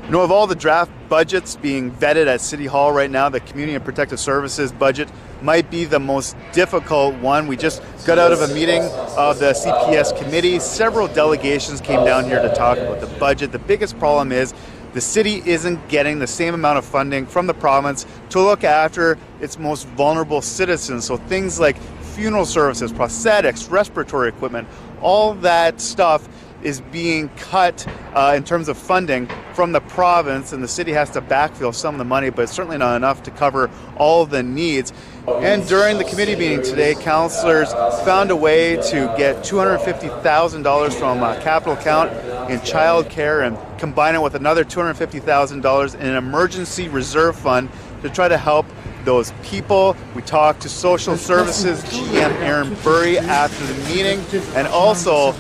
You know, of all the draft budgets being vetted at City Hall right now, the Community and Protective Services budget might be the most difficult one. We just got out of a meeting of the CPS committee. Several delegations came down here to talk about the budget. The biggest problem is the city isn't getting the same amount of funding from the province to look after its most vulnerable citizens. So things like funeral services, prosthetics, respiratory equipment, all that stuff is being cut in terms of funding from the province, and the city has to backfill some of the money, but it's certainly not enough to cover all of the needs. And during the committee meeting today, councillors found a way to get $250,000 from a capital account in childcare and combine it with another $250,000 in an emergency reserve fund to try to help those people. We talked to Social Services GM Aaron Burry after the meeting, and also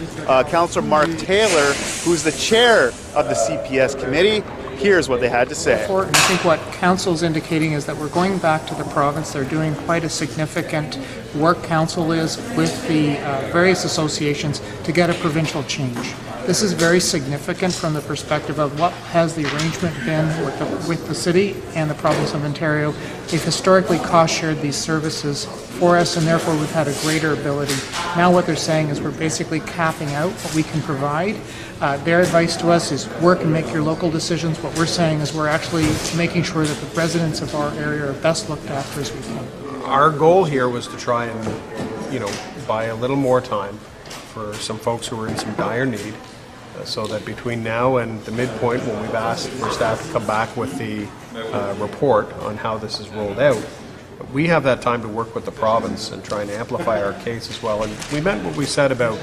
Councillor Mark Taylor, who's the chair of the CPS committee. Here's what they had to say. I think what Council's indicating is that we're going back to the province. They're doing quite a significant work, Council is, with the various associations to get a provincial change. This is very significant from the perspective of what has the arrangement been with the city and the province of Ontario. They've historically cost-shared these services for us, and therefore we've had a greater ability. Now what they're saying is we're basically capping out what we can provide. Their advice to us is work and make your local decisions. What we're saying is we're actually making sure that the residents of our area are best looked after as we can. Our goal here was to try and, buy a little more time for some folks who are in some dire need, so that between now and the midpoint, when we've asked for staff to come back with the report on how this is rolled out, we have that time to work with the province and try and amplify our case as well. And we meant what we said about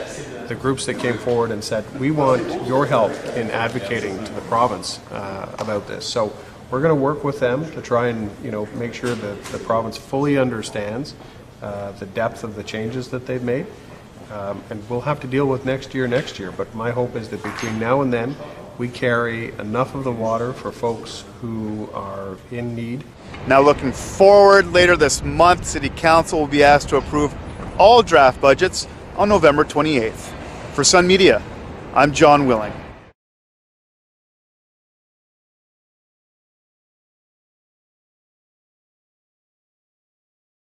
the groups that came forward and said, we want your help in advocating to the province about this. So we're going to work with them to try and make sure that the province fully understands the depth of the changes that they've made. And we'll have to deal with next year. But my hope is that between now and then, we carry enough of the water for folks who are in need. Now looking forward, later this month, City Council will be asked to approve all draft budgets on November 28th. For Sun Media, I'm John Willing.